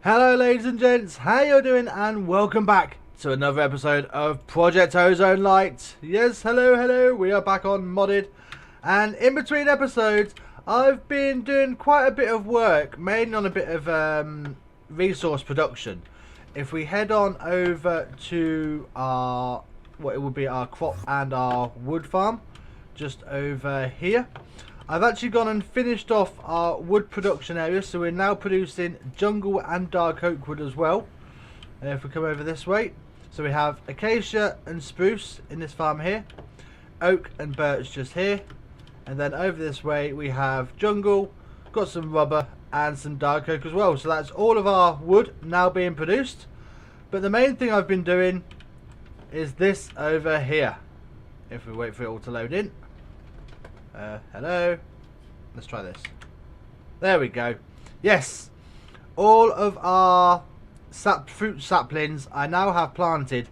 Hello ladies and gents, how you doing, and welcome back to another episode of Project Ozone Lite. Yes, hello, we are back on Modded, and in between episodes I've been doing quite a bit of work, mainly on a bit of resource production. If we head on over to our, what it would be our crop and our wood farm, just over here, I've actually gone and finished off our wood production area, so we're now producing jungle and dark oak wood as well. If we come over this way, so we have acacia and spruce in this farm here, oak and birch just here, and then over this way we have jungle, got some rubber and some dark oak as well. So that's all of our wood now being produced. But the main thing I've been doing is this over here. If we wait for it all to load in. Hello. Let's try this. There we go. Yes. All of our fruit saplings I now have planted.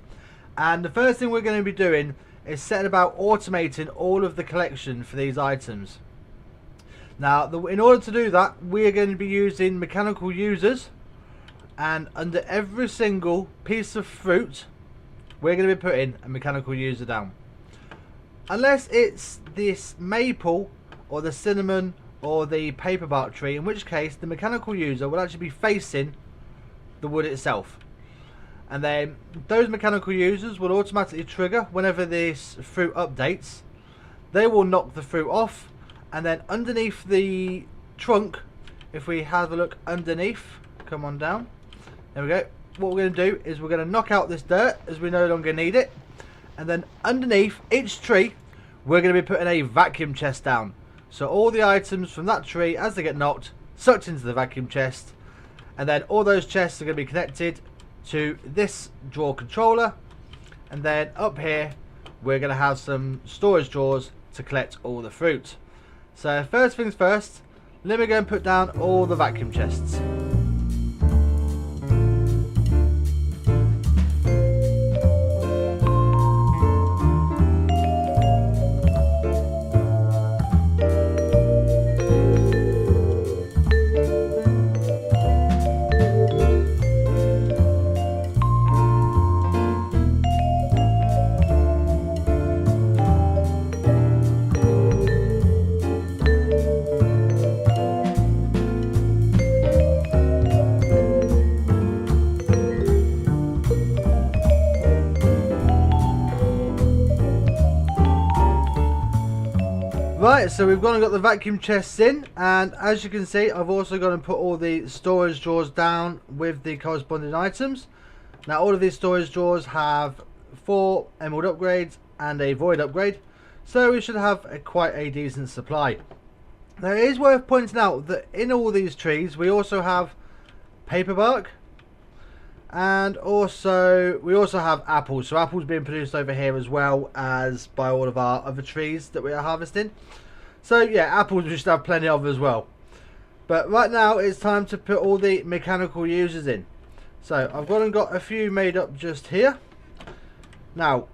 And the first thing we're going to be doing is setting about automating all of the collection for these items. Now, in order to do that, we are going to be using mechanical users. And under every single piece of fruit, we're going to be putting a mechanical user down. Unless it's this maple or the cinnamon or the paper bark tree, in which case the mechanical user will actually be facing the wood itself. And then those mechanical users will automatically trigger whenever this fruit updates. They will knock the fruit off, and then underneath the trunk, if we have a look underneath, come on down, there we go. What we're going to do is we're going to knock out this dirt as we no longer need it. And then underneath each tree, we're going to be putting a vacuum chest down. So all the items from that tree, as they get knocked, sucked into the vacuum chest. And then all those chests are going to be connected to this drawer controller. And then up here, we're going to have some storage drawers to collect all the fruit. So first things first, let me go and put down all the vacuum chests. Right, so we've gone and got the vacuum chests in, and as you can see, I've also gone and put all the storage drawers down with the corresponding items. Now all of these storage drawers have 4 emerald upgrades and a void upgrade, so we should have quite a decent supply. Now it is worth pointing out that in all these trees we also have paper bark, and we also have apples. So apples being produced over here as well as by all of our other trees that we are harvesting. So yeah, apples we should have plenty of as well. But right now it's time to put all the mechanical users in. So I've gone and got a few made up just here. Now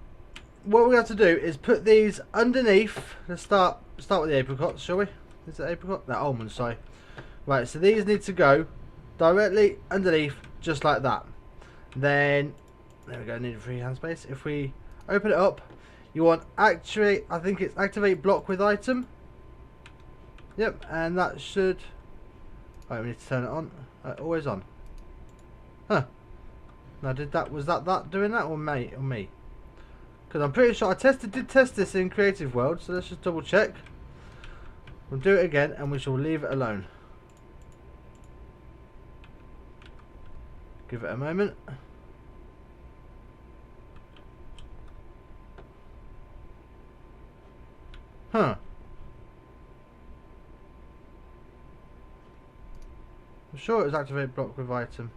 what we have to do is put these underneath. Let's start with the apricots, shall we? Is it apricot? No, almonds, sorry. Right, so these need to go directly underneath, just like that. Then there we go, need a free hand space. If we open it up, you want actually, I think it's activate block with item. Yep, and that should, right, we need to turn it on. Always on. Huh. Now was that doing that, or me? Because I'm pretty sure I did test this in Creative World, so let's just double check. We'll do it again and we shall leave it alone. Give it a moment. Huh. I'm sure it was activate block with item.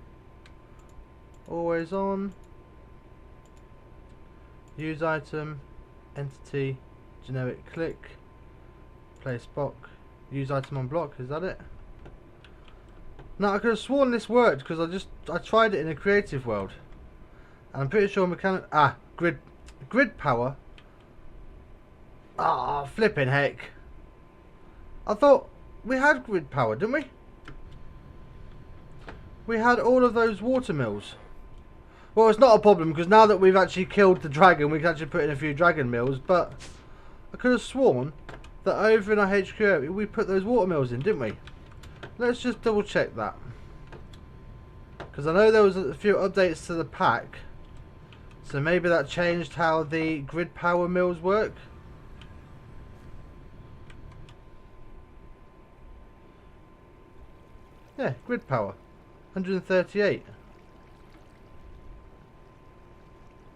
Always on. Use item. Entity. Generic click. Place block. Use item on block. Is that it? No, I could have sworn this worked because I tried it in a Creative World. And I'm pretty sure grid power. Ah, flipping heck. I thought we had grid power, didn't we? We had all of those water mills. Well, it's not a problem because now that we've actually killed the dragon, we can actually put in a few dragon mills. But I could have sworn that over in our HQ area, we put those water mills in, didn't we? Let's just double check that. Because I know there was a few updates to the pack. So maybe that changed how the grid power mills work. Yeah, grid power. 138.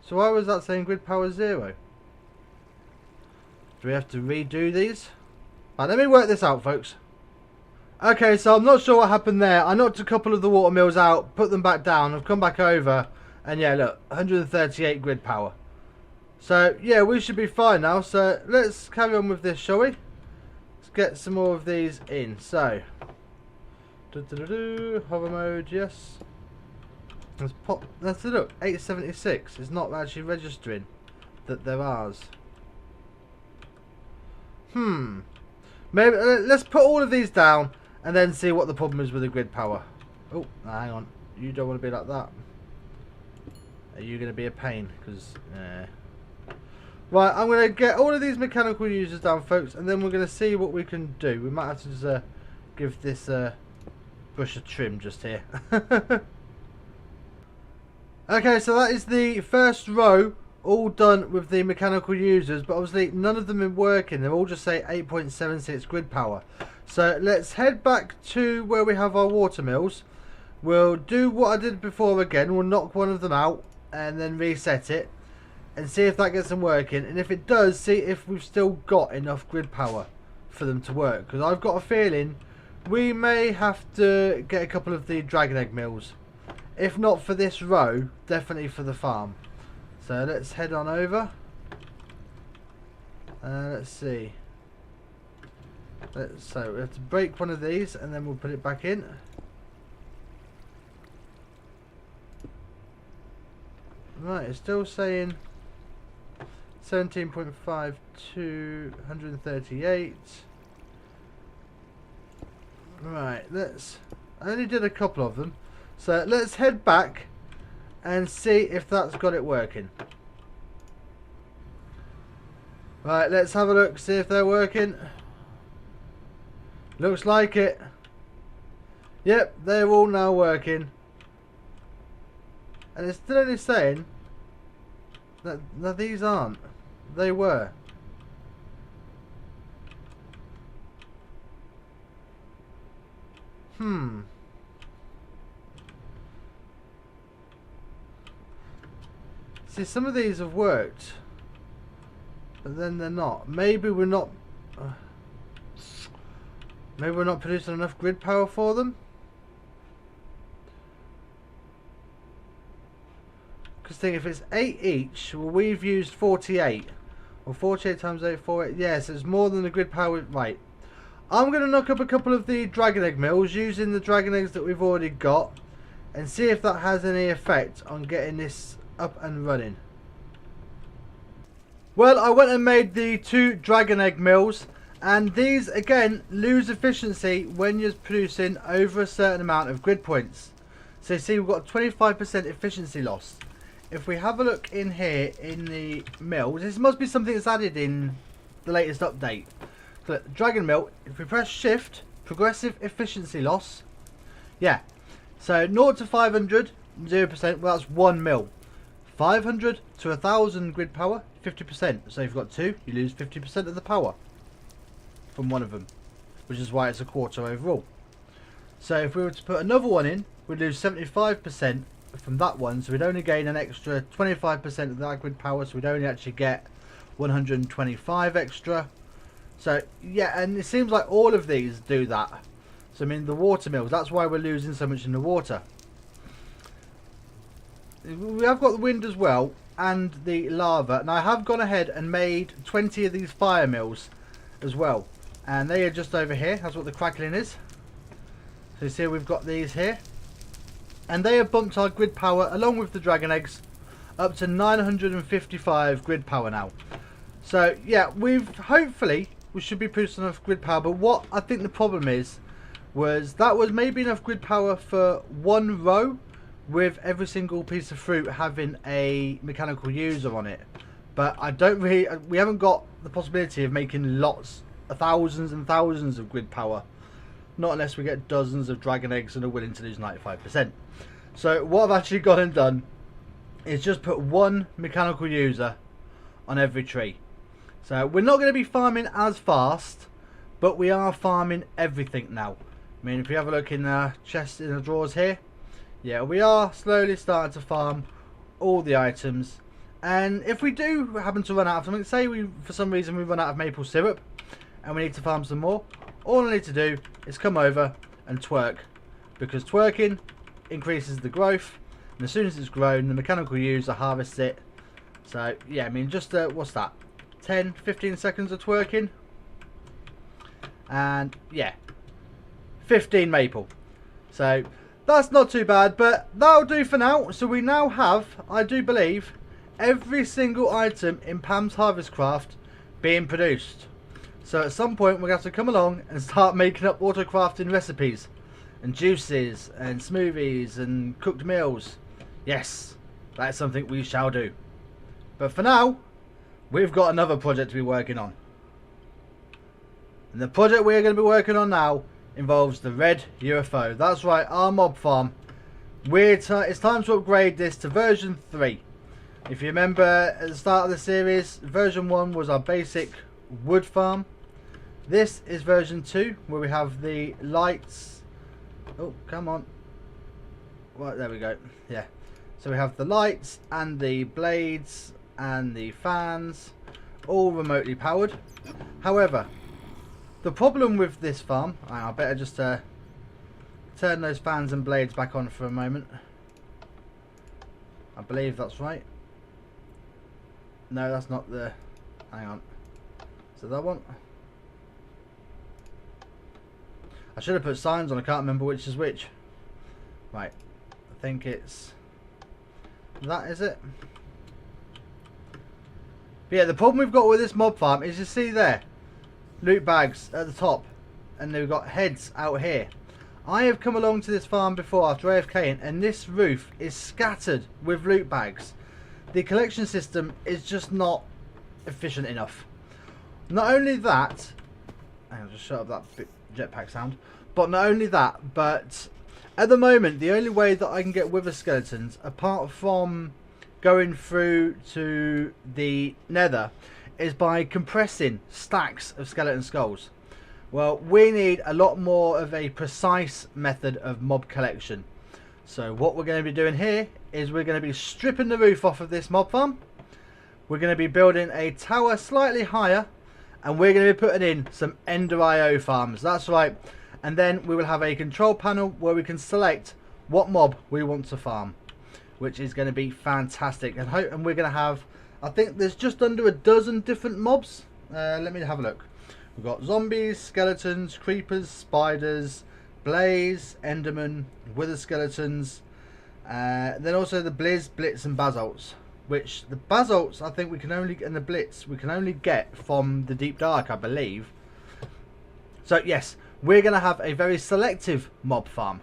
So why was that saying grid power 0? Do we have to redo these? Right, let me work this out, folks. Okay, so I'm not sure what happened there. I knocked a couple of the water mills out, put them back down, I've come back over, and yeah, look, 138 grid power. So, yeah, we should be fine now. So, let's carry on with this, shall we? Let's get some more of these in. So, hover mode, yes. Let's pop, let's look, 876. It's not actually registering that they're ours. Maybe, let's put all of these down and then see what the problem is with the grid power. Oh, hang on. You don't want to be like that. Are you going to be a pain? Because, right, I'm going to get all of these mechanical users down, folks, and then we're going to see what we can do. We might have to just give this brush a trim just here. Okay, so that is the first row all done with the mechanical users, but obviously none of them are working. They're all just say 8.76 grid power. So let's head back to where we have our water mills. We'll do what I did before again. We'll knock one of them out and then reset it and see if that gets them working, and if it does, see if we've still got enough grid power for them to work, because I've got a feeling we may have to get a couple of the dragon egg mills. If not for this row, definitely for the farm. So let's head on over. Let's see. So we have to break one of these and then we'll put it back in. Right, it's still saying 17.5 to 138. Right, I only did a couple of them. So let's head back and see if that's got it working. Right, let's have a look, see if they're working. Looks like it. Yep, they're all now working. And it's still only saying that these aren't. They were. See, some of these have worked, but then they're not. Maybe we're not producing enough grid power for them. Because think, if it's 8 each, well, we've used 48. Or 48 times 8, 48. Yes, it's more than the grid power. Right. I'm going to knock up a couple of the dragon egg mills using the dragon eggs that we've already got, and see if that has any effect on getting this up and running. Well, I went and made the 2 dragon egg mills, and these again lose efficiency when you're producing over a certain amount of grid points. So you see, we've got 25% efficiency loss. If we have a look in here in the mills, this must be something that's added in the latest update. So dragon mill, if we press shift, progressive efficiency loss. Yeah, so 0 to 500, 0%, well that's 1 mil. 500 to 1000 grid power, 50%. So if you've got 2, you lose 50% of the power from one of them, which is why it's a quarter overall. So if we were to put another one in, we'd lose 75% from that one, so we'd only gain an extra 25% of that grid power, so we'd only actually get 125 extra. So yeah, and it seems like all of these do that. So I mean, the water mills, that's why we're losing so much in the water. We have got the wind as well, and the lava, and I have gone ahead and made 20 of these fire mills as well, and they are just over here. That's what the crackling is. So you see we've got these here, and they have bumped our grid power along with the dragon eggs up to 955 grid power now. So yeah, we've hopefully we should be producing enough grid power. But what I think the problem is, was that was maybe enough grid power for one row, with every single piece of fruit having a mechanical user on it. But I don't really, we haven't got the possibility of making lots, thousands and thousands of grid power. Not unless we get dozens of dragon eggs and are willing to lose 95%. So what I've actually gone and done is just put one mechanical user on every tree. So we're not going to be farming as fast, but we are farming everything now. I mean, if you have a look in the chest in the drawers here, yeah, we are slowly starting to farm all the items. And if we do happen to run out of something, say we for some reason we run out of maple syrup and we need to farm some more, all I need to do is come over and twerk, because twerking increases the growth, and as soon as it's grown, the mechanical user harvests it. So yeah, I mean, just what's that, 10-15 seconds of twerking, and yeah, 15 maple. So that's not too bad, but that'll do for now. So we now have, I do believe, every single item in Pam's Harvestcraft being produced. So at some point we're going to have to come along and start making up auto crafting recipes and juices and smoothies and cooked meals. Yes, that's something we shall do. But for now, we've got another project to be working on. And the project we're going to be working on now involves the red UFO. That's right, our mob farm. It's time to upgrade this to version 3. If you remember at the start of the series, version 1 was our basic wood farm. This is version 2, where we have the lights. Oh, come on. Right, there we go. Yeah. So we have the lights and the blades and the fans, all remotely powered. However, the problem with this farm, I better just turn those fans and blades back on for a moment. I believe that's right. No, that's not the... Hang on. So that one? I should have put signs on, I can't remember which is which. Right. I think it's... that, is it? But yeah, the problem we've got with this mob farm is, you see there, loot bags at the top, and they've got heads out here. I have come along to this farm before after AFKing, and this roof is scattered with loot bags. The collection system is just not efficient enough. Not only that, I'll just shut up that jetpack sound. But not only that, but at the moment the only way that I can get wither skeletons, apart from going through to the Nether, is by compressing stacks of skeleton skulls. Well, we need a lot more of a precise method of mob collection. So what we're going to be doing here is we're going to be stripping the roof off of this mob farm. We're going to be building a tower slightly higher, and we're going to be putting in some Ender IO farms. That's right. And then we will have a control panel where we can select what mob we want to farm, which is going to be fantastic. And we're going to have, I think there's just under a dozen different mobs. Let me have a look. We've got zombies, skeletons, creepers, spiders, blaze, enderman, wither skeletons, then also the blitz and basalts, which the basalts I think we can only, and the blitz we can only get from the deep dark, I believe. So yes, we're going to have a very selective mob farm.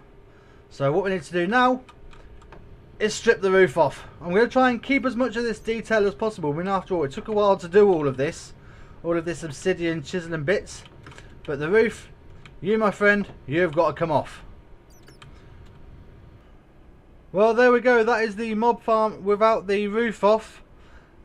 So what we need to do now is strip the roof off. I'm going to try and keep as much of this detail as possible. I mean, after all, it took a while to do all of this obsidian chiseling bits, but the roof, you my friend, you've got to come off. Well, there we go. That is the mob farm without the roof off.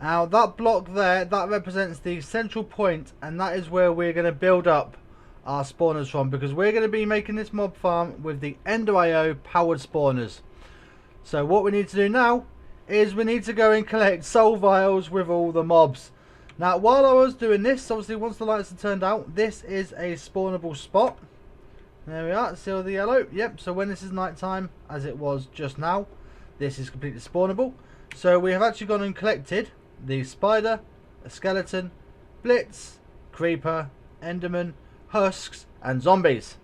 Now that block there, that represents the central point, and that is where we're going to build up our spawners from, because we're going to be making this mob farm with the Ender IO powered spawners. So what we need to do now is we need to go and collect soul vials with all the mobs. Now while I was doing this, obviously once the lights are turned out, this is a spawnable spot. There we are, see all the yellow? Yep, so when this is night time, as it was just now, this is completely spawnable. So we have actually gone and collected the spider, a skeleton, blitz, creeper, enderman, husks and zombies,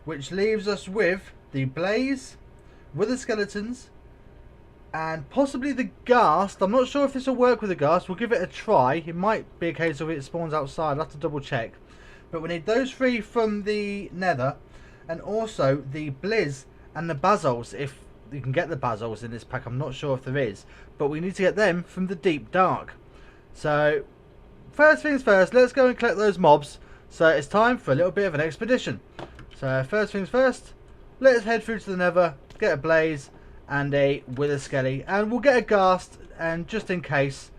which leaves us with the blaze, wither skeletons, and possibly the ghast. I'm not sure if this will work with the ghast. We'll give it a try. It might be a case of it spawns outside. I'll have to double check. But we need those 3 from the Nether, and also the Blizz and the Basols, if you can get the Basols in this pack. I'm not sure if there is, but we need to get them from the Deep Dark. So first things first, let's go and collect those mobs. So it's time for a little bit of an expedition. So first things first, let's head through to the Nether, get a Blaze and a Wither Skelly, and we'll get a Ghast, and just in case,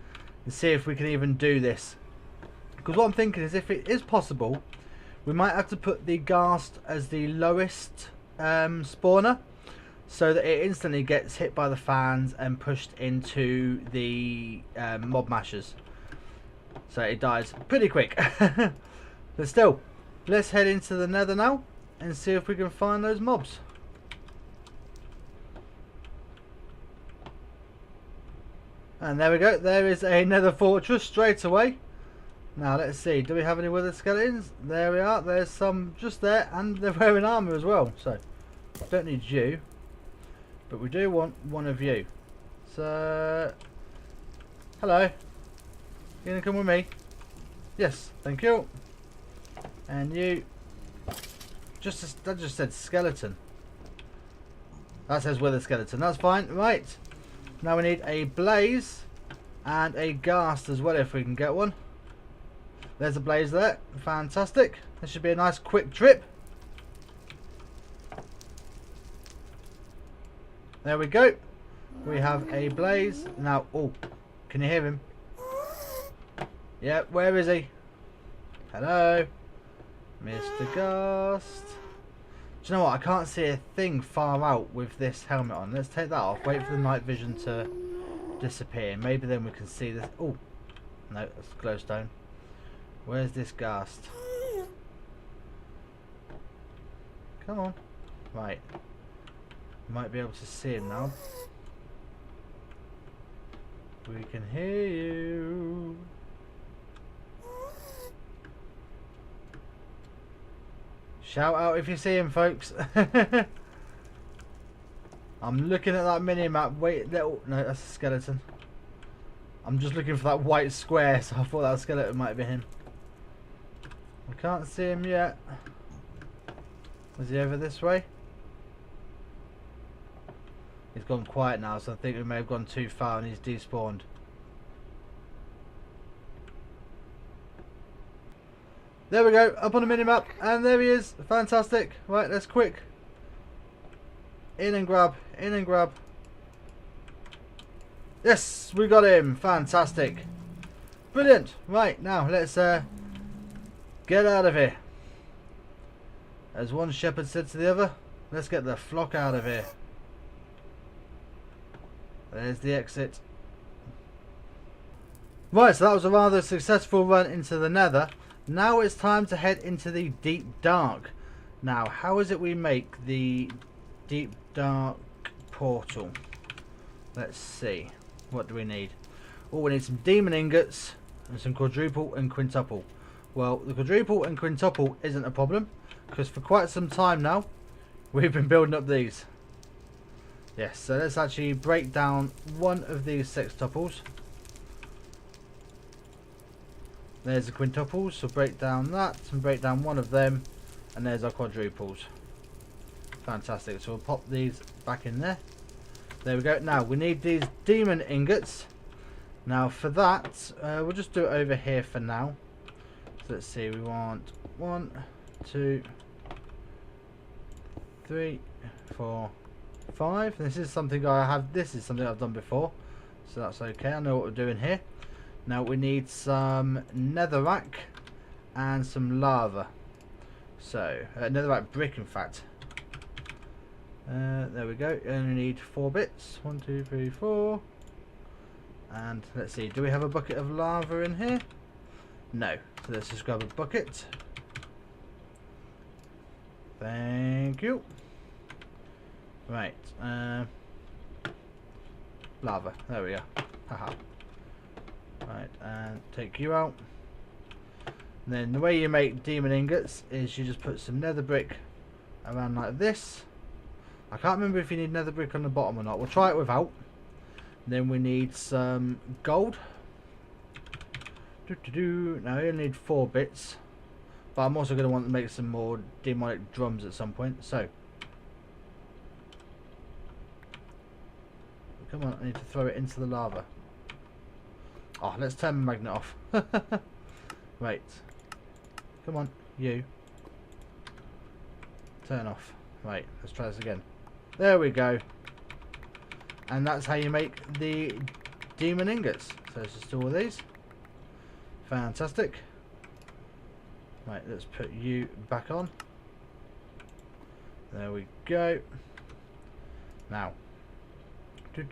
and see if we can even do this. Because what I'm thinking is, if it is possible, we might have to put the Ghast as the lowest spawner, so that it instantly gets hit by the fans and pushed into the mob mashers. So it dies pretty quick. But still, let's head into the Nether now and see if we can find those mobs. And there we go, there is a Nether fortress straight away. Now let's see, do we have any wither skeletons? There we are, there's some just there, and they're wearing armour as well. So, don't need you, but we do want one of you. So, hello, you gonna come with me? Yes, thank you. And you, that just said skeleton. That says wither skeleton, that's fine, right. Now we need a Blaze and a Ghast as well, if we can get one. There's a Blaze there, fantastic. This should be a nice quick trip. There we go. We have a Blaze. Now, oh, can you hear him? Yeah, where is he? Hello, Mr. Ghast. Do you know what? I can't see a thing far out with this helmet on. Let's take that off. Wait for the night vision to disappear. Maybe then we can see this. Oh, no, that's glowstone. Where's this Ghast? Come on. Right. Might be able to see him now. We can hear you. Shout out if you see him, folks. I'm looking at that mini-map. Wait, no, that's a skeleton. I'm just looking for that white square, so I thought that skeleton might be him. I can't see him yet. Was he over this way? He's gone quiet now, so I think we may have gone too far and he's despawned. There we go, up on the minimap, and there he is. Fantastic. Right, let's quick. In and grab, in and grab. Yes, we got him. Fantastic. Brilliant. Right, now let's get out of here. As one shepherd said to the other, let's get the flock out of here. There's the exit. Right, so that was a rather successful run into the Nether. Now it's time to head into the Deep Dark. Now, how is it we make the Deep Dark portal? Let's see. What do we need? Oh, we need some demon ingots and some quadruple and quintuple. Well, the quadruple and quintuple isn't a problem, because for quite some time now we've been building up these. Yes, so let's actually break down one of these sextuples. There's the quintuples, so break down that and break down one of them, and there's our quadruples. Fantastic, so we'll pop these back in there. There we go. Now we need these demon ingots. Now for that, we'll just do it over here for now. So let's see, we want 1, 2, 3, 4, 5. This is something I've done before, so that's okay. I know what we're doing here. Now we need some netherrack and some lava. So netherrack brick, in fact. There we go. You only need 4 bits. 1, 2, 3, 4. And let's see. Do we have a bucket of lava in here? No. So let's just grab a bucket. Thank you. Right. Lava. There we go. Haha. Right, and take you out. And then the way you make demon ingots is you just put some nether brick around like this. I can't remember if you need nether brick on the bottom or not. We'll try it without. And then we need some gold. Now we only need 4 bits. But I'm also going to want to make some more demonic drums at some point. So, come on, I need to throw it into the lava. Oh, let's turn the magnet off. Right. Come on, you. Turn off. Right, let's try this again. There we go. And that's how you make the demon ingots. So let's just do all these. Fantastic. Right, let's put you back on. There we go. Now, get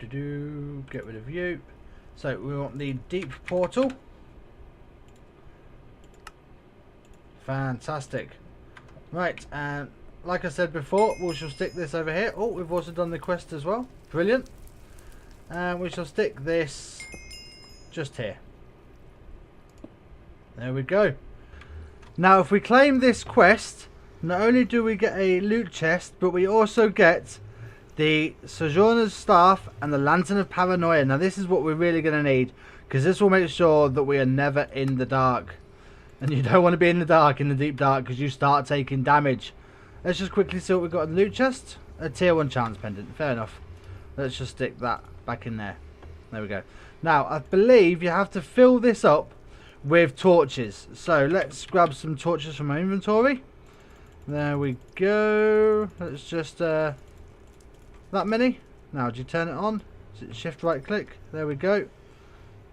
rid of you. So we want the deep portal. Fantastic. Right, and like I said before, we shall stick this over here. Oh, we've also done the quest as well. Brilliant. And we shall stick this just here. There we go. Now, if we claim this quest, not only do we get a loot chest, but we also get the Sojourner's Staff and the Lantern of Paranoia. Now, this is what we're really going to need, because this will make sure that we are never in the dark. And you don't want to be in the dark, in the deep dark, because you start taking damage. Let's just quickly see what we've got in the loot chest. A tier 1 chance pendant. Fair enough. Let's just stick that back in there. There we go. Now, I believe you have to fill this up with torches. So, let's grab some torches from my inventory. There we go. Let's just... that many. Now, do you turn it on? Is it shift right click? There we go.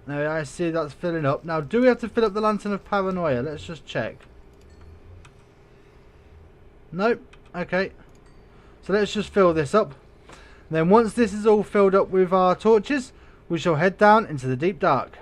Now, I see that's filling up. Now, do we have to fill up the Lantern of Paranoia? Let's just check. Nope. Okay. So let's just fill this up. Then once this is all filled up with our torches, we shall head down into the deep dark.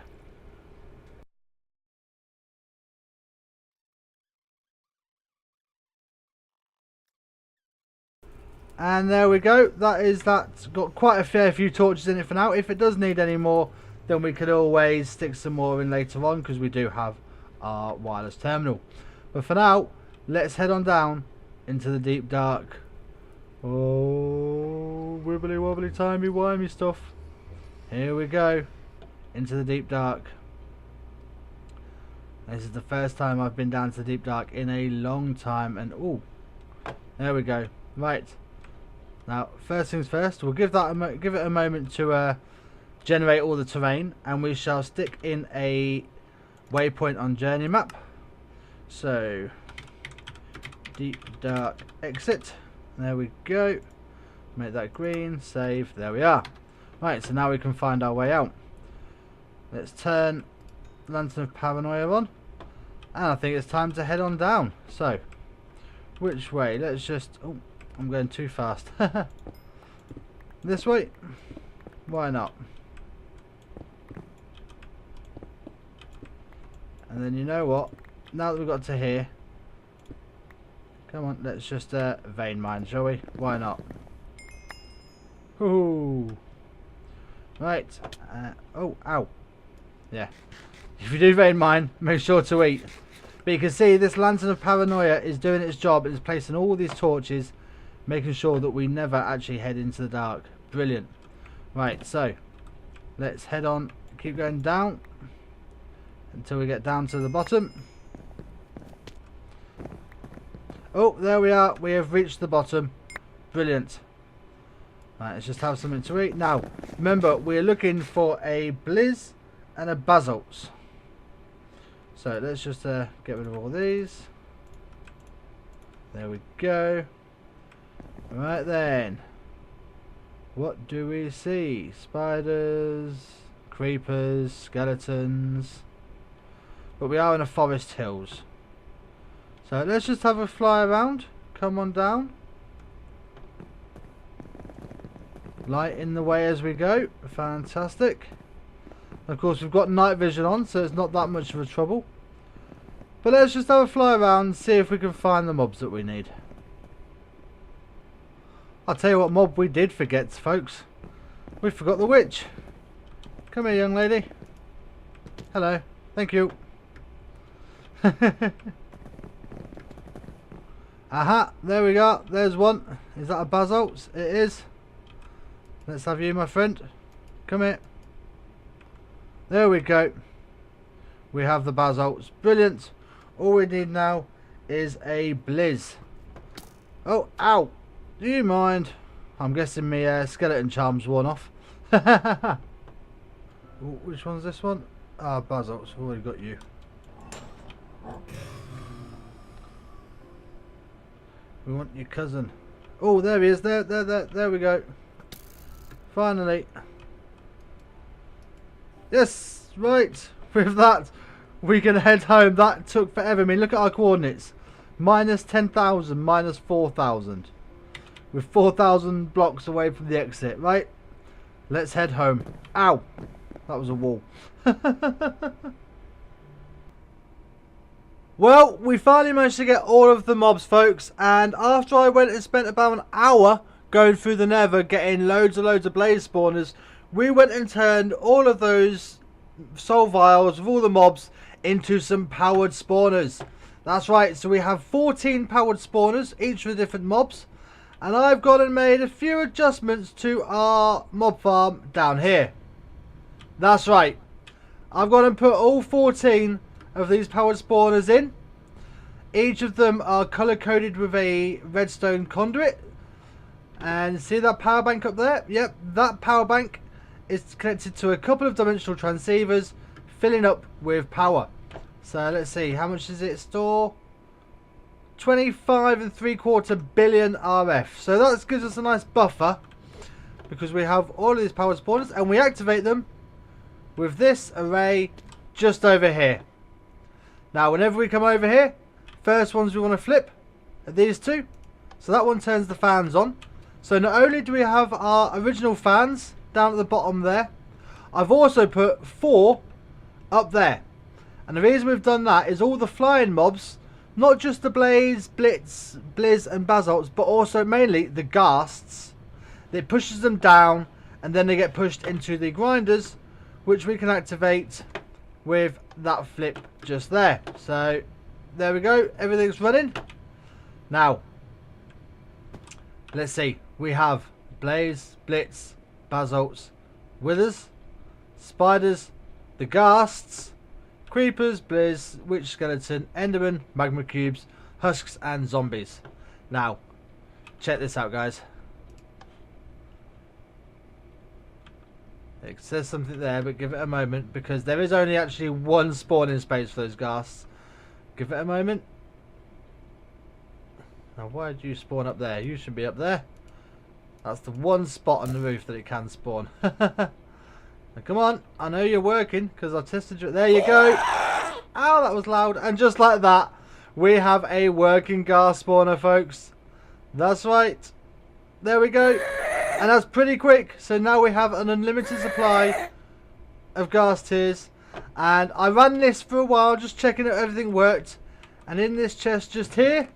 And there we go. That's got quite a fair few torches in it for now. If it does need any more, then we could always stick some more in later on, because we do have our wireless terminal. But for now, let's head on down into the deep dark. Oh, wibbly wobbly timey wimey stuff. Here we go, into the deep dark. This is the first time I've been down to the deep dark in a long time, and oh, there we go. Right, now first things first, we'll give it a moment to generate all the terrain, and we shall stick in a waypoint on journey map. So deep dark exit. There we go. Make that green. Save. There we are. Right, so now we can find our way out. Let's turn Lantern of Paranoia on, and I think it's time to head on down. So, which way? Let's just... oh, I'm going too fast. This way? Why not? And then you know what? Now that we've got to here, come on, let's just vein mine, shall we? Why not? Ooh. Right. Oh, ow. Yeah. If you do vein mine, make sure to eat. But you can see this Lantern of Paranoia is doing its job. It's placing all these torches, making sure that we never actually head into the dark. Brilliant. Right, so let's head on. Keep going down until we get down to the bottom. Oh, there we are. We have reached the bottom. Brilliant. Right, let's just have something to eat. Now, remember, we're looking for a blizz and a basalt. So let's just get rid of all these. There we go. Right then. What do we see? Spiders, creepers, skeletons. But we are in a forest hills. So let's just have a fly around. Come on down. Light in the way as we go. Fantastic. Of course, we've got night vision on, so it's not that much of a trouble. But let's just have a fly around and see if we can find the mobs that we need. I'll tell you what mob we did forget, folks. We forgot the witch. Come here, young lady. Hello. Thank you. Aha, there we go. There's one. Is that a basalt? It is. Let's have you, my friend. Come here. There we go. We have the basalts. Brilliant. All we need now is a blizz. Oh, ow. Do you mind? I'm guessing my skeleton charm's worn off. Ooh, which one's this one? Ah, Basalt's already got you. We want your cousin. Oh, there he is. There we go. Finally. Yes, right. With that, we can head home. That took forever. I mean, look at our coordinates. Minus 10,000, minus 4,000. We're 4,000 blocks away from the exit, right? Let's head home. Ow! That was a wall. Well, we finally managed to get all of the mobs, folks. And after I went and spent about an hour going through the Nether, getting loads and loads of blaze spawners, we went and turned all of those soul vials of all the mobs into some powered spawners. That's right, so we have 14 powered spawners, each with different mobs. And I've gone and made a few adjustments to our mob farm down here. That's right. I've gone and put all 14 of these powered spawners in. Each of them are color coded with a redstone conduit. And see that power bank up there? Yep, that power bank is connected to a couple of dimensional transceivers, filling up with power. So let's see, how much does it store? 25.75 billion RF. So that gives us a nice buffer, because we have all of these powered spawners, and we activate them with this array just over here. Now whenever we come over here, first ones we want to flip are these two. So that one turns the fans on. So not only do we have our original fans down at the bottom there, I've also put 4 up there. And the reason we've done that is all the flying mobs, not just the blaze, blitz, blizz and basalts, but also mainly the ghasts. It pushes them down and then they get pushed into the grinders, which we can activate with that flip just there. So there we go, everything's running. Now let's see, we have blaze, blitz, basalts, withers, spiders, the ghasts, creepers, blizz, witch skeleton, enderman, magma cubes, husks and zombies. Now check this out, guys. It says something there, but give it a moment, because there is only actually one spawning space for those ghasts. Give it a moment. Now why did you spawn up there? You should be up there. That's the one spot on the roof that it can spawn. Now, come on, I know you're working, because I tested you. There you go. Ow, that was loud. And just like that, we have a working ghast spawner, folks. That's right. There we go. And that's pretty quick. So now we have an unlimited supply of ghast tears. And I ran this for a while, just checking that everything worked. And in this chest just here,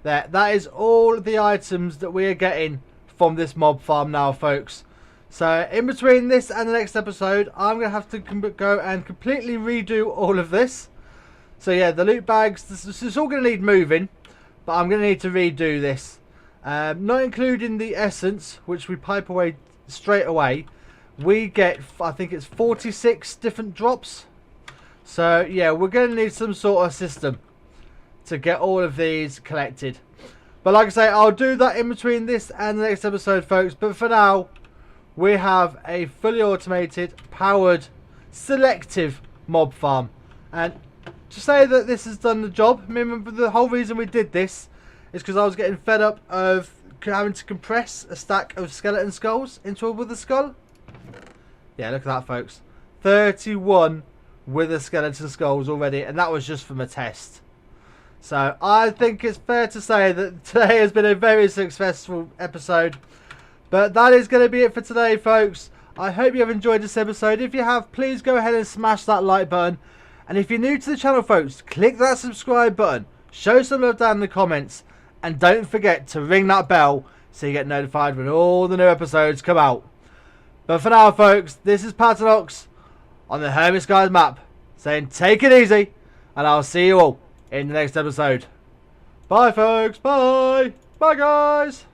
that is all the items that we are getting from this mob farm now, folks. So in between this and the next episode, I'm going to have to go and completely redo all of this. So yeah, the loot bags, this is all going to need moving, but I'm going to need to redo this. Not including the essence, which we pipe away straight away. We get, I think it's 46 different drops. So yeah, we're going to need some sort of system to get all of these collected. But like I say, I'll do that in between this and the next episode, folks. But for now, we have a fully automated, powered, selective mob farm. And to say that this has done the job, remember the whole reason we did this is because I was getting fed up of having to compress a stack of skeleton skulls into a wither skull. Yeah, look at that, folks. 31 wither skeleton skulls already, and that was just from a test. So I think it's fair to say that today has been a very successful episode. But that is going to be it for today, folks. I hope you have enjoyed this episode. If you have, please go ahead and smash that like button. And if you're new to the channel, folks, click that subscribe button. Show some love down in the comments. And don't forget to ring that bell so you get notified when all the new episodes come out. But for now, folks, this is PaternoX on the Hermit Skies map, saying take it easy. And I'll see you all in the next episode. Bye, folks. Bye. Bye, guys.